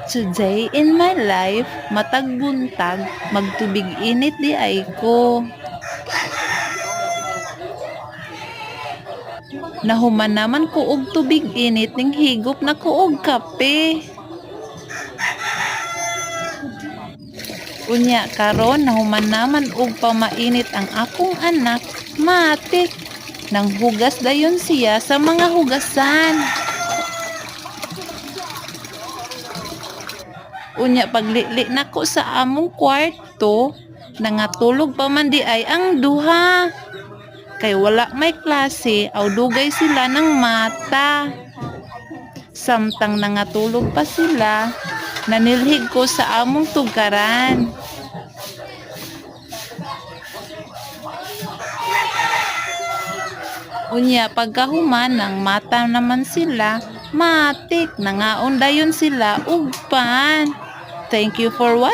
Today in my life, matag buntag, magtubig init di ay ko. Nahuman naman ko og tubig init ning higop na ko og kape. Unya karon nahuman naman og pamainit ang akong anak, matik. Nang hugas dayon siya sa mga hugasan. Unya paglili nako sa among kwarto, nangatulog pa man di ay ang duha. Kay wala may klase, aw dugay sila ng mata. Samtang nangatulog pa sila, nanilhig ko sa among tugaran. Unya pagkahuman ng mata naman sila, matik nangaon dayon sila ugpan. Thank you for watching.